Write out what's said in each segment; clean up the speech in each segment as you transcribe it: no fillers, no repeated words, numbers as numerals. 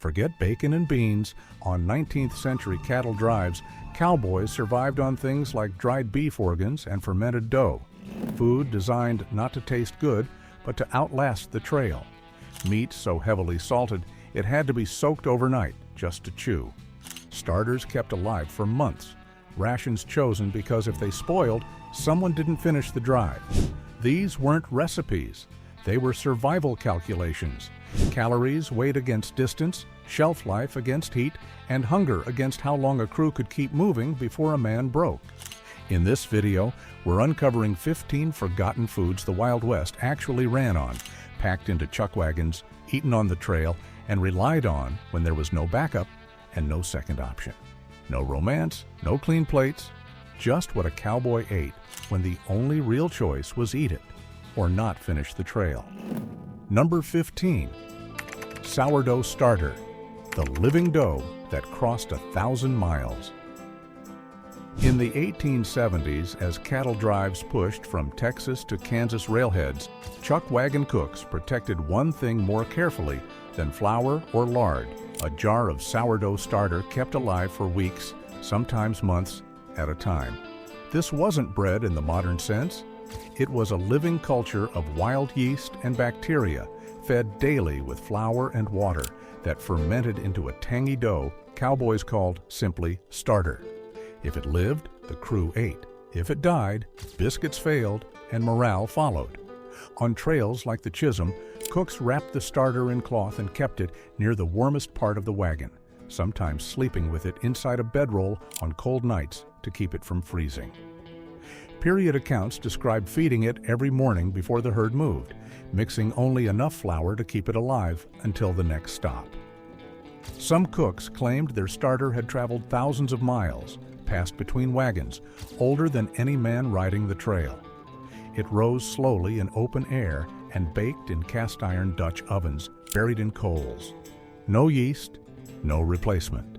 Forget bacon and beans. On 19th century cattle drives, cowboys survived on things like dried beef organs and fermented dough. Food designed not to taste good, but to outlast the trail. Meat so heavily salted, it had to be soaked overnight just to chew. Starters kept alive for months. Rations chosen because if they spoiled, someone didn't finish the drive. These weren't recipes. They were survival calculations. Calories weighed against distance, shelf life against heat, and hunger against how long a crew could keep moving before a man broke. In this video, we're uncovering 15 forgotten foods the Wild West actually ran on, packed into chuck wagons, eaten on the trail, and relied on when there was no backup and no second option. No romance, no clean plates, just what a cowboy ate when the only real choice was eat it or not finish the trail. Number 15. Sourdough starter, the living dough that crossed 1,000 miles. In the 1870s, as cattle drives pushed from Texas to Kansas railheads, chuck wagon cooks protected one thing more carefully than flour or lard: a jar of sourdough starter kept alive for weeks, sometimes months at a time. This wasn't bread in the modern sense. It was a living culture of wild yeast and bacteria, fed daily with flour and water, that fermented into a tangy dough cowboys called simply starter. If it lived, the crew ate. If it died, biscuits failed and morale followed. On trails like the Chisholm, cooks wrapped the starter in cloth and kept it near the warmest part of the wagon, sometimes sleeping with it inside a bedroll on cold nights to keep it from freezing. Period accounts describe feeding it every morning before the herd moved, mixing only enough flour to keep it alive until the next stop. Some cooks claimed their starter had traveled thousands of miles, passed between wagons, older than any man riding the trail. It rose slowly in open air and baked in cast-iron Dutch ovens buried in coals. No yeast, no replacement.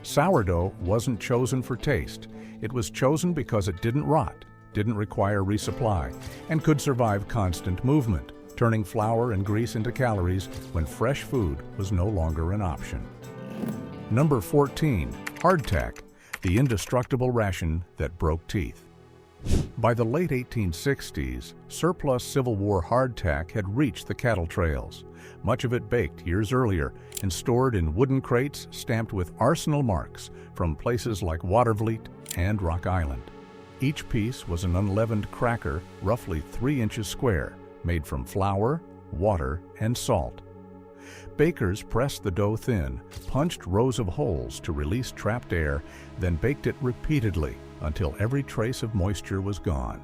Sourdough wasn't chosen for taste. It was chosen because it didn't rot, didn't require resupply, and could survive constant movement, turning flour and grease into calories when fresh food was no longer an option. Number 14. Hardtack, the indestructible ration that broke teeth. By the late 1860s, surplus Civil War hardtack had reached the cattle trails, much of it baked years earlier and stored in wooden crates stamped with arsenal marks from places like Watervliet and Rock Island. Each piece was an unleavened cracker roughly 3 inches square, made from flour, water, and salt. Bakers pressed the dough thin, punched rows of holes to release trapped air, then baked it repeatedly until every trace of moisture was gone.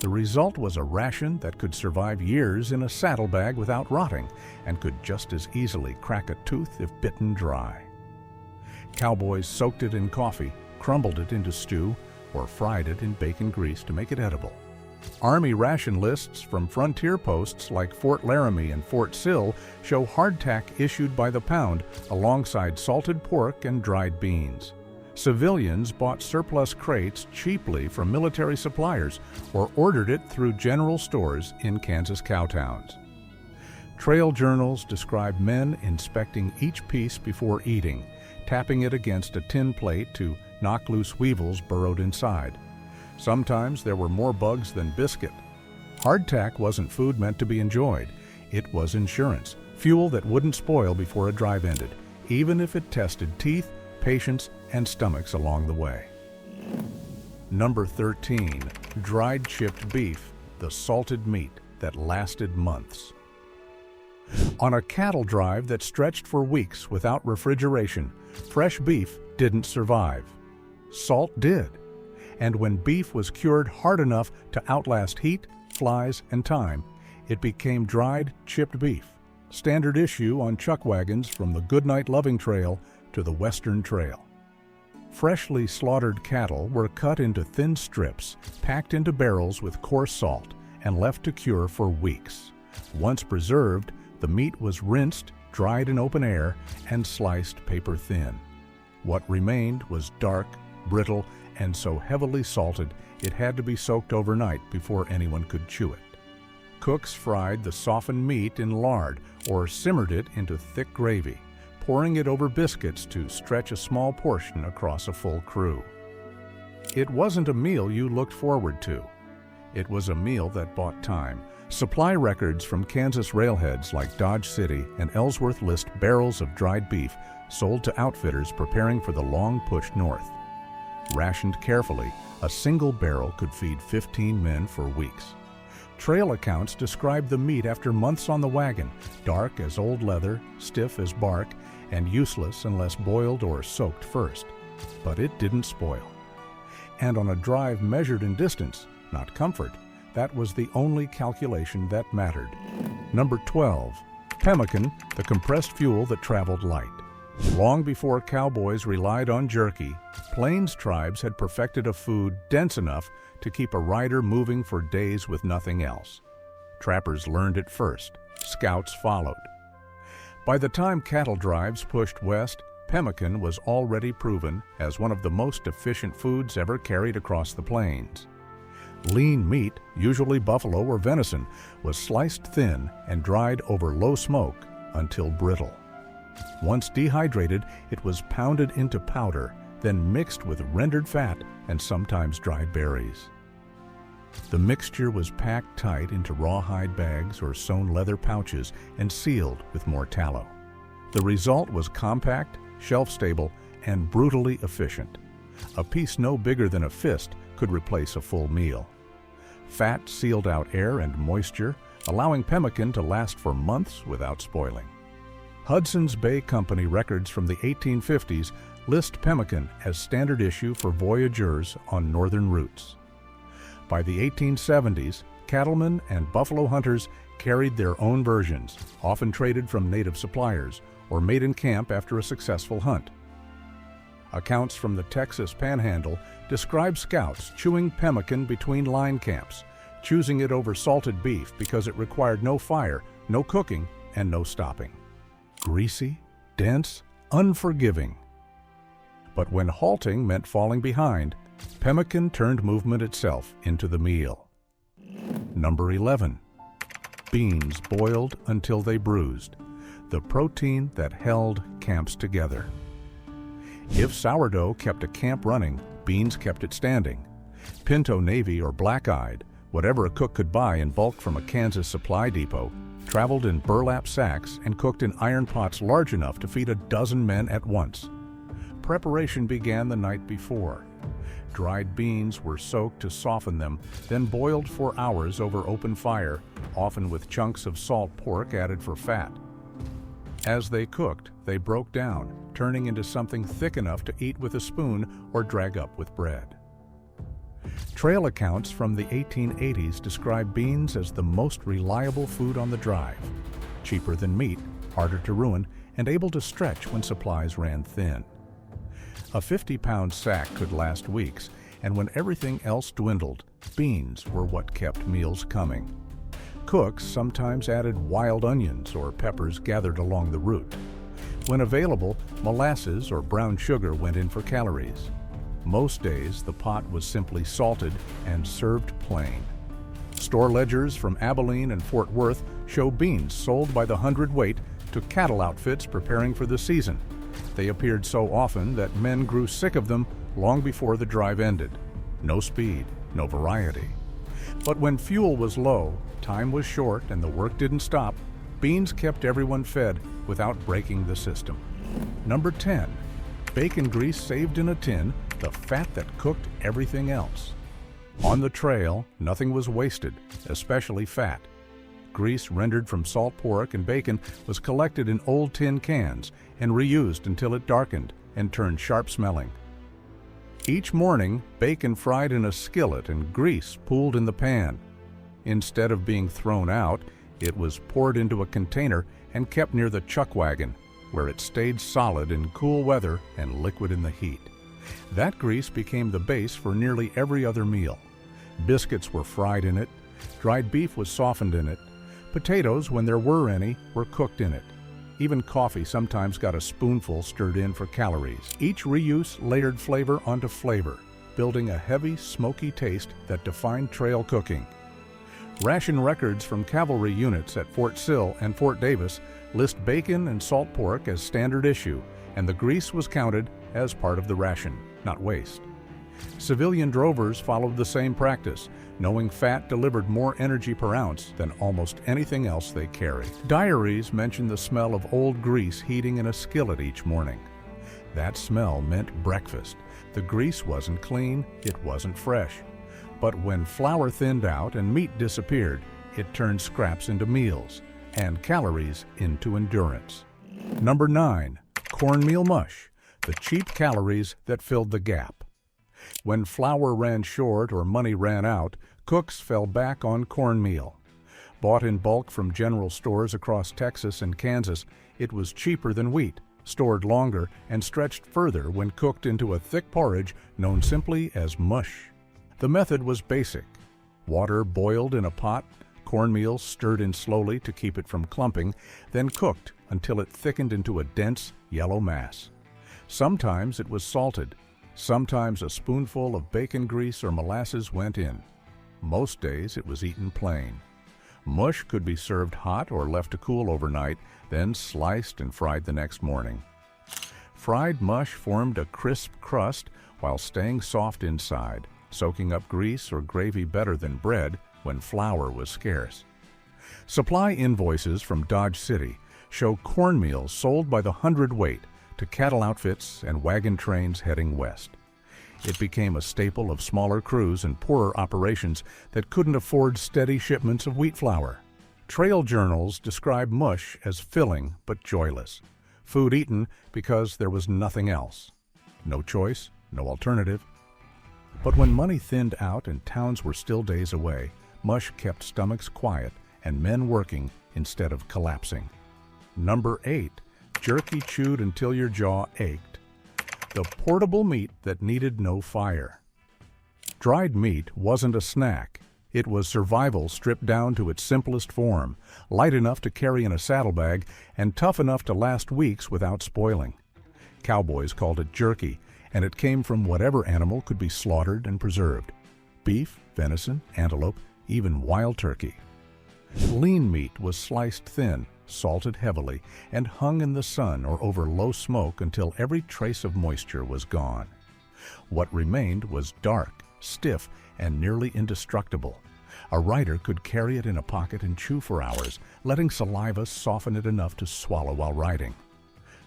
The result was a ration that could survive years in a saddlebag without rotting and could just as easily crack a tooth if bitten dry. Cowboys soaked it in coffee, crumbled it into stew, or fried it in bacon grease to make it edible. Army ration lists from frontier posts like Fort Laramie and Fort Sill show hardtack issued by the pound alongside salted pork and dried beans. Civilians bought surplus crates cheaply from military suppliers or ordered it through general stores in Kansas cowtowns. Trail journals describe men inspecting each piece before eating, tapping it against a tin plate to knock loose weevils burrowed inside. Sometimes there were more bugs than biscuit. Hardtack wasn't food meant to be enjoyed. It was insurance, fuel that wouldn't spoil before a drive ended, even if it tested teeth, patience, and stomachs along the way. Number 13. Dried chipped beef, the salted meat that lasted months. On a cattle drive that stretched for weeks without refrigeration, fresh beef didn't survive. Salt did. And when beef was cured hard enough to outlast heat, flies, and time, it became dried, chipped beef, standard issue on chuck wagons from the Goodnight Loving Trail to the Western Trail. Freshly slaughtered cattle were cut into thin strips, packed into barrels with coarse salt, and left to cure for weeks. Once preserved, the meat was rinsed, dried in open air, and sliced paper thin. What remained was dark, brittle, and so heavily salted it had to be soaked overnight before anyone could chew it. Cooks fried the softened meat in lard or simmered it into thick gravy, pouring it over biscuits to stretch a small portion across a full crew. It wasn't a meal you looked forward to. It was a meal that bought time. Supply records from Kansas railheads like Dodge City and Ellsworth list barrels of dried beef sold to outfitters preparing for the long push north. Rationed carefully, a single barrel could feed 15 men for weeks. Trail accounts describe the meat after months on the wagon, dark as old leather, stiff as bark, and useless unless boiled or soaked first. But it didn't spoil. And on a drive measured in distance, not comfort, that was the only calculation that mattered. Number 12, pemmican, the compressed fuel that traveled light. Long before cowboys relied on jerky, plains tribes had perfected a food dense enough to keep a rider moving for days with nothing else. Trappers learned it first. Scouts followed. By the time cattle drives pushed west, pemmican was already proven as one of the most efficient foods ever carried across the plains. Lean meat, usually buffalo or venison, was sliced thin and dried over low smoke until brittle. Once dehydrated, it was pounded into powder, then mixed with rendered fat and sometimes dried berries. The mixture was packed tight into rawhide bags or sewn leather pouches and sealed with more tallow. The result was compact, shelf-stable, and brutally efficient. A piece no bigger than a fist could replace a full meal. Fat sealed out air and moisture, allowing pemmican to last for months without spoiling. Hudson's Bay Company records from the 1850s list pemmican as standard issue for voyageurs on northern routes. By the 1870s, cattlemen and buffalo hunters carried their own versions, often traded from native suppliers or made in camp after a successful hunt. Accounts from the Texas Panhandle describe scouts chewing pemmican between line camps, choosing it over salted beef because it required no fire, no cooking, and no stopping. Greasy, dense, unforgiving. But when halting meant falling behind, pemmican turned movement itself into the meal. Number 11. Beans boiled until they bruised, the protein that held camps together. If sourdough kept a camp running, beans kept it standing. Pinto Navy or black-eyed, whatever a cook could buy in bulk from a Kansas supply depot, traveled in burlap sacks and cooked in iron pots large enough to feed a dozen men at once. Preparation began the night before. Dried beans were soaked to soften them, then boiled for hours over open fire, often with chunks of salt pork added for fat. As they cooked, they broke down, turning into something thick enough to eat with a spoon or drag up with bread. Trail accounts from the 1880s describe beans as the most reliable food on the drive, cheaper than meat, harder to ruin, and able to stretch when supplies ran thin. A 50-pound sack could last weeks, and when everything else dwindled, beans were what kept meals coming. Cooks sometimes added wild onions or peppers gathered along the route. When available, molasses or brown sugar went in for calories. Most days, the pot was simply salted and served plain. Store ledgers from Abilene and Fort Worth show beans sold by the hundredweight to cattle outfits preparing for the season. They appeared so often that men grew sick of them long before the drive ended. No speed, no variety. But when fuel was low, time was short, and the work didn't stop, beans kept everyone fed without breaking the system. Number 10. Bacon grease saved in a tin, the fat that cooked everything else. On the trail, nothing was wasted, especially fat. Grease rendered from salt pork and bacon was collected in old tin cans and reused until it darkened and turned sharp-smelling. Each morning, bacon fried in a skillet and grease pooled in the pan. Instead of being thrown out, it was poured into a container and kept near the chuckwagon, where it stayed solid in cool weather and liquid in the heat. That grease became the base for nearly every other meal. Biscuits were fried in it, dried beef was softened in it, potatoes, when there were any, were cooked in it. Even coffee sometimes got a spoonful stirred in for calories. Each reuse layered flavor onto flavor, building a heavy, smoky taste that defined trail cooking. Ration records from cavalry units at Fort Sill and Fort Davis List bacon and salt pork as standard issue, and the grease was counted as part of the ration, not waste. Civilian drovers followed the same practice, knowing fat delivered more energy per ounce than almost anything else they carried. Diaries mention the smell of old grease heating in a skillet each morning. That smell meant breakfast. The grease wasn't clean, it wasn't fresh. But when flour thinned out and meat disappeared, it turned scraps into meals and calories into endurance. Number 9. Cornmeal mush, the cheap calories that filled the gap. When flour ran short or money ran out, cooks fell back on cornmeal. Bought in bulk from general stores across Texas and Kansas, it was cheaper than wheat, stored longer, and stretched further when cooked into a thick porridge known simply as mush. The method was basic. Water boiled in a pot, cornmeal stirred in slowly to keep it from clumping, then cooked until it thickened into a dense yellow mass. Sometimes it was salted. Sometimes a spoonful of bacon grease or molasses went in. Most days it was eaten plain. Mush could be served hot or left to cool overnight, then sliced and fried the next morning. Fried mush formed a crisp crust while staying soft inside, soaking up grease or gravy better than bread when flour was scarce. Supply invoices from Dodge City show cornmeal sold by the hundredweight to cattle outfits and wagon trains heading west. It became a staple of smaller crews and poorer operations that couldn't afford steady shipments of wheat flour. Trail journals describe mush as filling but joyless. Food eaten because there was nothing else. No choice, no alternative. But when money thinned out and towns were still days away, mush kept stomachs quiet and men working instead of collapsing. Number 8. Jerky chewed until your jaw ached. The portable meat that needed no fire. Dried meat wasn't a snack. It was survival stripped down to its simplest form, light enough to carry in a saddlebag and tough enough to last weeks without spoiling. Cowboys called it jerky, and it came from whatever animal could be slaughtered and preserved. Beef, venison, antelope, even wild turkey. Lean meat was sliced thin, salted heavily, and hung in the sun or over low smoke until every trace of moisture was gone. What remained was dark, stiff, and nearly indestructible. A rider could carry it in a pocket and chew for hours, letting saliva soften it enough to swallow while riding.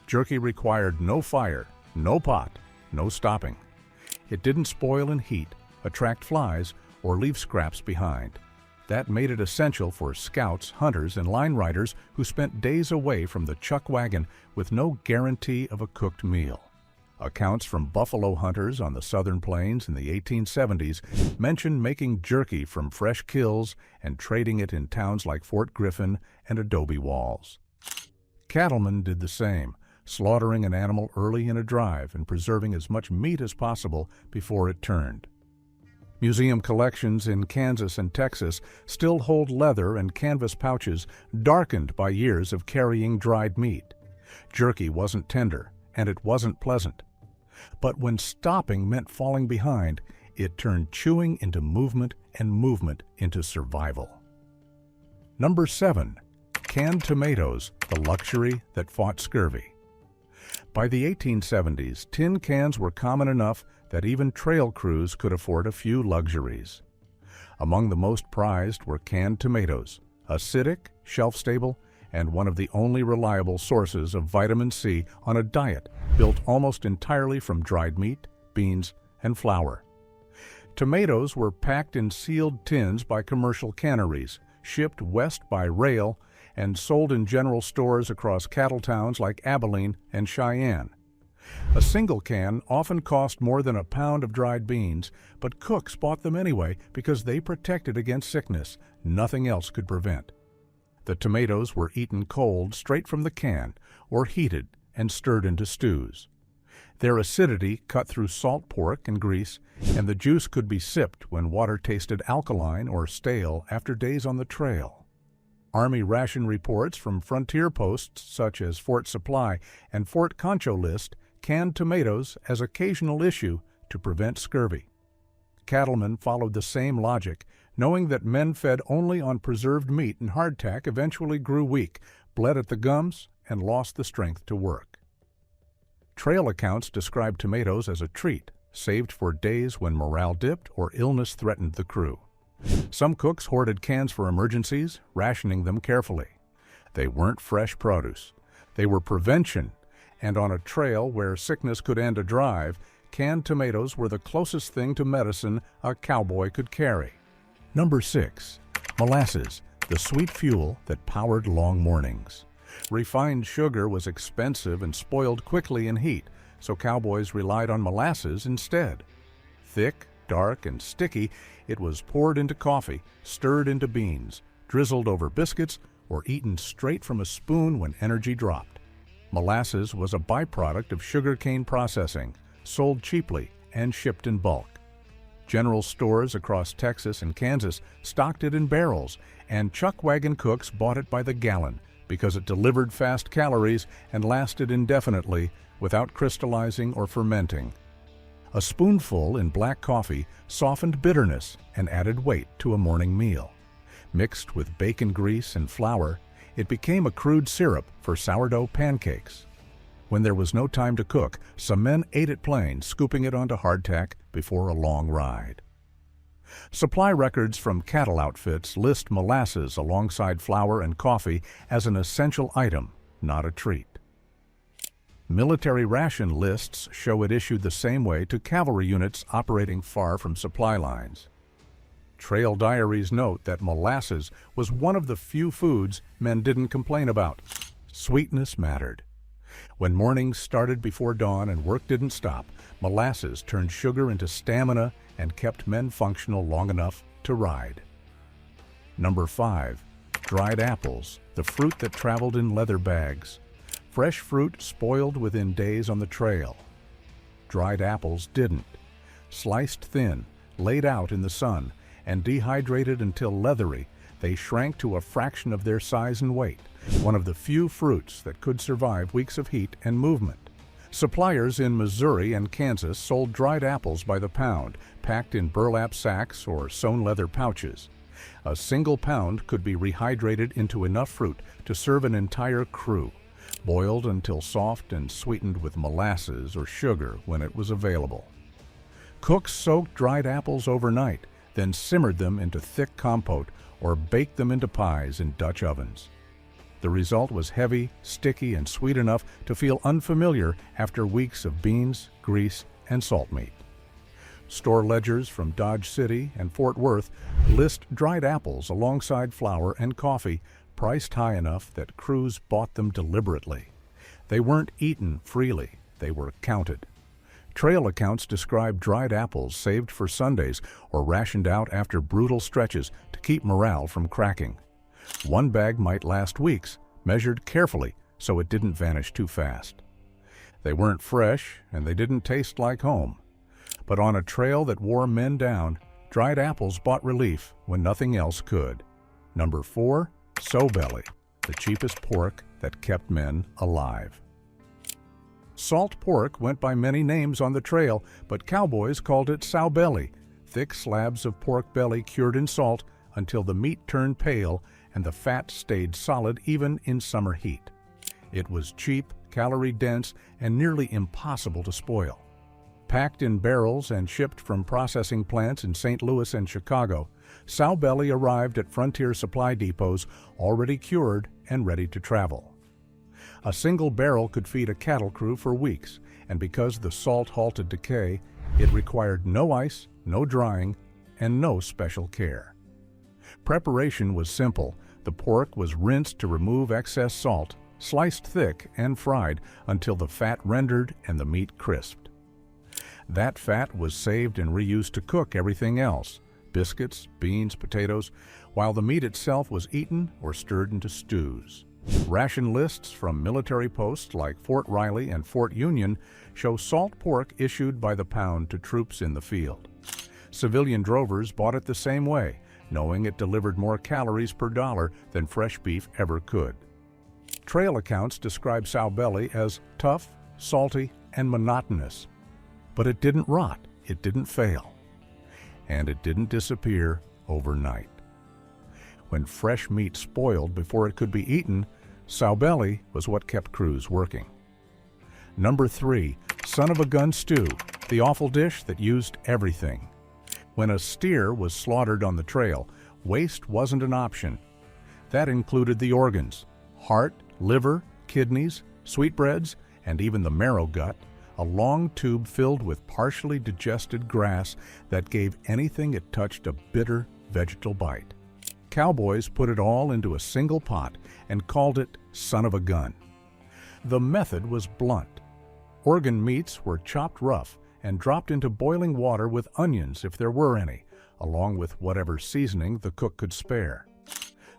Jerky required no fire, no pot, no stopping. It didn't spoil in heat, attract flies, or leave scraps behind. That made it essential for scouts, hunters, and line riders who spent days away from the chuckwagon with no guarantee of a cooked meal. Accounts from buffalo hunters on the southern plains in the 1870s mention making jerky from fresh kills and trading it in towns like Fort Griffin and Adobe Walls. Cattlemen did the same, slaughtering an animal early in a drive and preserving as much meat as possible before it turned. Museum collections in Kansas and Texas still hold leather and canvas pouches darkened by years of carrying dried meat. Jerky wasn't tender, and it wasn't pleasant. But when stopping meant falling behind, it turned chewing into movement and movement into survival. Number 7. Canned tomatoes, the luxury that fought scurvy. By the 1870s, tin cans were common enough that even trail crews could afford a few luxuries. Among the most prized were canned tomatoes, acidic, shelf-stable, and one of the only reliable sources of vitamin C on a diet built almost entirely from dried meat, beans, and flour. Tomatoes were packed in sealed tins by commercial canneries, shipped west by rail, and sold in general stores across cattle towns like Abilene and Cheyenne. A single can often cost more than a pound of dried beans, but cooks bought them anyway because they protected against sickness nothing else could prevent. The tomatoes were eaten cold straight from the can or heated and stirred into stews. Their acidity cut through salt pork and grease, and the juice could be sipped when water tasted alkaline or stale after days on the trail. Army ration reports from frontier posts such as Fort Supply and Fort Concho list canned tomatoes as occasional issue to prevent scurvy. Cattlemen followed the same logic, knowing that men fed only on preserved meat and hardtack eventually grew weak, bled at the gums, and lost the strength to work. Trail accounts describe tomatoes as a treat, saved for days when morale dipped or illness threatened the crew. Some cooks hoarded cans for emergencies, rationing them carefully. They weren't fresh produce. They were prevention, and on a trail where sickness could end a drive, canned tomatoes were the closest thing to medicine a cowboy could carry. Number 6. Molasses, the sweet fuel that powered long mornings. Refined sugar was expensive and spoiled quickly in heat, so cowboys relied on molasses instead. Thick, dark, and sticky, it was poured into coffee, stirred into beans, drizzled over biscuits, or eaten straight from a spoon when energy dropped. Molasses was a byproduct of sugarcane processing, sold cheaply and shipped in bulk. General stores across Texas and Kansas stocked it in barrels, and chuckwagon cooks bought it by the gallon because it delivered fast calories and lasted indefinitely without crystallizing or fermenting. A spoonful in black coffee softened bitterness and added weight to a morning meal. Mixed with bacon grease and flour, it became a crude syrup for sourdough pancakes. When there was no time to cook, some men ate it plain, scooping it onto hardtack before a long ride. Supply records from cattle outfits list molasses alongside flour and coffee as an essential item, not a treat. Military ration lists show it issued the same way to cavalry units operating far from supply lines. Trail diaries note that molasses was one of the few foods men didn't complain about. Sweetness mattered. When mornings started before dawn and work didn't stop, molasses turned sugar into stamina and kept men functional long enough to ride. Number 5. Dried apples, the fruit that traveled in leather bags. Fresh fruit spoiled within days on the trail. Dried apples didn't. Sliced thin, laid out in the sun, and dehydrated until leathery, they shrank to a fraction of their size and weight, one of the few fruits that could survive weeks of heat and movement. Suppliers in Missouri and Kansas sold dried apples by the pound, packed in burlap sacks or sewn leather pouches. A single pound could be rehydrated into enough fruit to serve an entire crew, boiled until soft and sweetened with molasses or sugar when it was available. Cooks soaked dried apples overnight, then simmered them into thick compote or baked them into pies in Dutch ovens. The result was heavy, sticky, and sweet enough to feel unfamiliar after weeks of beans, grease, and salt meat. Store ledgers from Dodge City and Fort Worth list dried apples alongside flour and coffee, priced high enough that crews bought them deliberately. They weren't eaten freely, they were counted. Trail accounts describe dried apples saved for Sundays or rationed out after brutal stretches to keep morale from cracking. One bag might last weeks, measured carefully so it didn't vanish too fast. They weren't fresh and they didn't taste like home. But on a trail that wore men down, dried apples bought relief when nothing else could. Number 4, sow belly, the cheapest pork that kept men alive. Salt pork went by many names on the trail, but cowboys called it sow belly, thick slabs of pork belly cured in salt until the meat turned pale and the fat stayed solid even in summer heat. It was cheap, calorie-dense, and nearly impossible to spoil. Packed in barrels and shipped from processing plants in St. Louis and Chicago, sow belly arrived at frontier supply depots already cured and ready to travel. A single barrel could feed a cattle crew for weeks, and because the salt halted decay, it required no ice, no drying, and no special care. Preparation was simple. The pork was rinsed to remove excess salt, sliced thick, and fried until the fat rendered and the meat crisped. That fat was saved and reused to cook everything else, biscuits, beans, potatoes, while the meat itself was eaten or stirred into stews. Ration lists from military posts like Fort Riley and Fort Union show salt pork issued by the pound to troops in the field. Civilian drovers bought it the same way, knowing it delivered more calories per dollar than fresh beef ever could. Trail accounts describe sow belly as tough, salty, and monotonous. But it didn't rot, it didn't fail, and it didn't disappear overnight. When fresh meat spoiled before it could be eaten, Sow belly was what kept crews working. Number 3, son of a gun stew, the awful dish that used everything. When a steer was slaughtered on the trail, waste wasn't an option. That included the organs: heart, liver, kidneys, sweetbreads, and even the marrow gut, a long tube filled with partially digested grass that gave anything it touched a bitter vegetal bite. Cowboys put it all into a single pot and called it son of a gun. The method was blunt. Organ meats were chopped rough and dropped into boiling water with onions if there were any, along with whatever seasoning the cook could spare.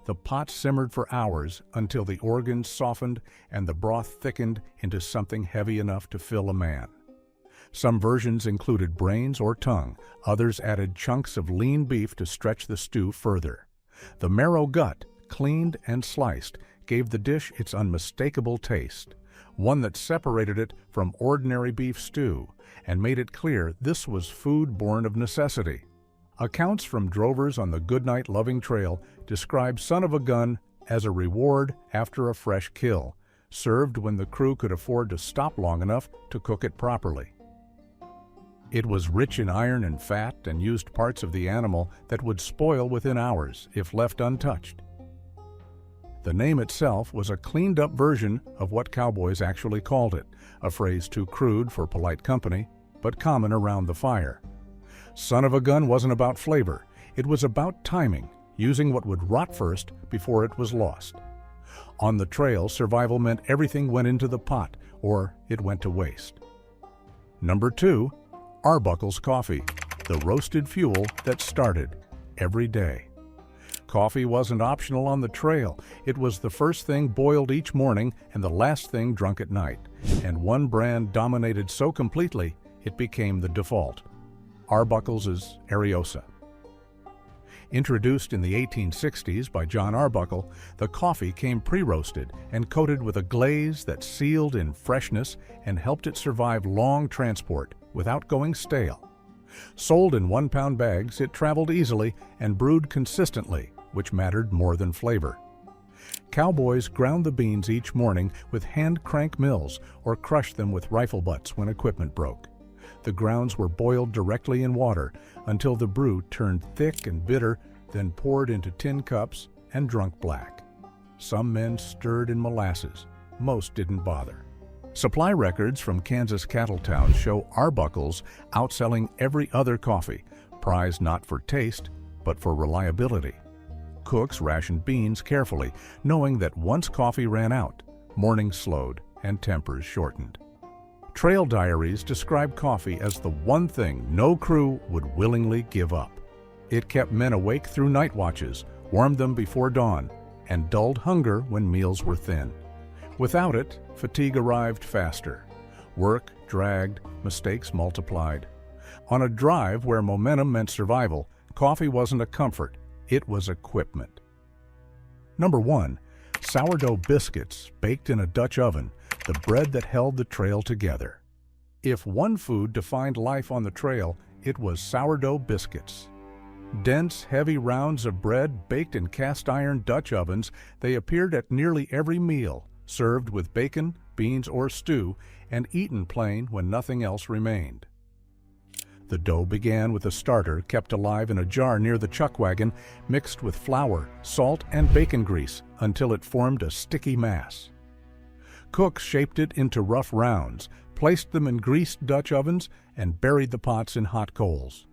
The pot simmered for hours until the organs softened and the broth thickened into something heavy enough to fill a man. Some versions included brains or tongue, others added chunks of lean beef to stretch the stew further. The marrow gut, cleaned and sliced, gave the dish its unmistakable taste, one that separated it from ordinary beef stew and made it clear this was food born of necessity. Accounts from drovers on the Goodnight Loving Trail describe son of a gun as a reward after a fresh kill, served when the crew could afford to stop long enough to cook it properly. It was rich in iron and fat and used parts of the animal that would spoil within hours if left untouched. The name itself was a cleaned-up version of what cowboys actually called it, a phrase too crude for polite company, but common around the fire. Son of a gun wasn't about flavor. It was about timing, using what would rot first before it was lost. On the trail, survival meant everything went into the pot, or it went to waste. Number 2, Arbuckle's coffee, the roasted fuel that started every day. Coffee wasn't optional on the trail. It was the first thing boiled each morning and the last thing drunk at night, and one brand dominated so completely it became the default. Arbuckle's is Ariosa. Introduced in the 1860s by John Arbuckle, the coffee came pre-roasted and coated with a glaze that sealed in freshness and helped it survive long transport without going stale. Sold in 1-pound bags, it traveled easily and brewed consistently, which mattered more than flavor. Cowboys ground the beans each morning with hand-crank mills or crushed them with rifle butts when equipment broke. The grounds were boiled directly in water until the brew turned thick and bitter, then poured into tin cups and drunk black. Some men stirred in molasses. Most didn't bother. Supply records from Kansas cattle towns show Arbuckle's outselling every other coffee, prized not for taste, but for reliability. Cooks rationed beans carefully, knowing that once coffee ran out, mornings slowed and tempers shortened. Trail diaries describe coffee as the one thing no crew would willingly give up. It kept men awake through night watches, warmed them before dawn, and dulled hunger when meals were thin. Without it, fatigue arrived faster. Work dragged, mistakes multiplied. On a drive where momentum meant survival, coffee wasn't a comfort, it was equipment. Number 1, sourdough biscuits baked in a Dutch oven, the bread that held the trail together. If one food defined life on the trail, it was sourdough biscuits. Dense, heavy rounds of bread baked in cast-iron Dutch ovens, they appeared at nearly every meal, served with bacon, beans, or stew, and eaten plain when nothing else remained. The dough began with a starter kept alive in a jar near the chuckwagon, mixed with flour, salt, and bacon grease until it formed a sticky mass. Cooks shaped it into rough rounds, placed them in greased Dutch ovens, and buried the pots in hot coals.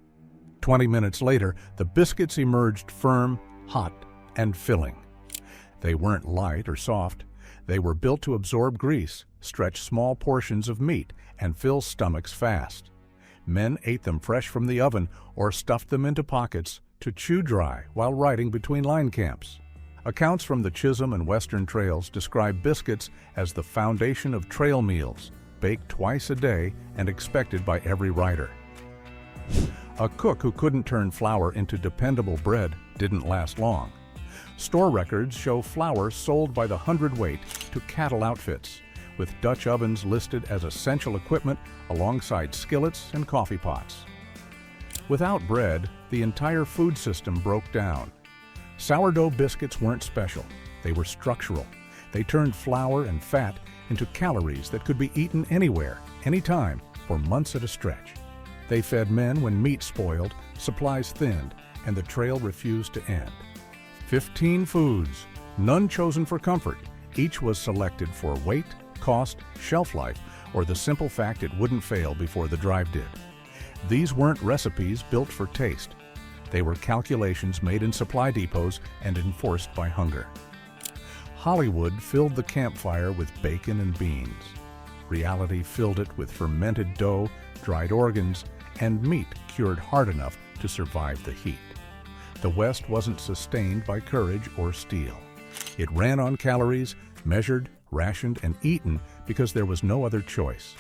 20 minutes later, the biscuits emerged firm, hot, and filling. They weren't light or soft. They were built to absorb grease, stretch small portions of meat, and fill stomachs fast. Men ate them fresh from the oven or stuffed them into pockets to chew dry while riding between line camps. Accounts from the Chisholm and Western trails describe biscuits as the foundation of trail meals, baked twice a day and expected by every rider. A cook who couldn't turn flour into dependable bread didn't last long. Store records show flour sold by the hundredweight to cattle outfits, with Dutch ovens listed as essential equipment alongside skillets and coffee pots. Without bread, the entire food system broke down. Sourdough biscuits weren't special. They were structural. They turned flour and fat into calories that could be eaten anywhere, anytime, for months at a stretch. They fed men when meat spoiled, supplies thinned, and the trail refused to end. 15 foods, none chosen for comfort. Each was selected for weight, cost, shelf life, or the simple fact it wouldn't fail before the drive did. These weren't recipes built for taste. They were calculations made in supply depots and enforced by hunger. Hollywood filled the campfire with bacon and beans. Reality filled it with fermented dough, dried organs, and meat cured hard enough to survive the heat. The West wasn't sustained by courage or steel. It ran on calories, measured, rationed, and eaten because there was no other choice.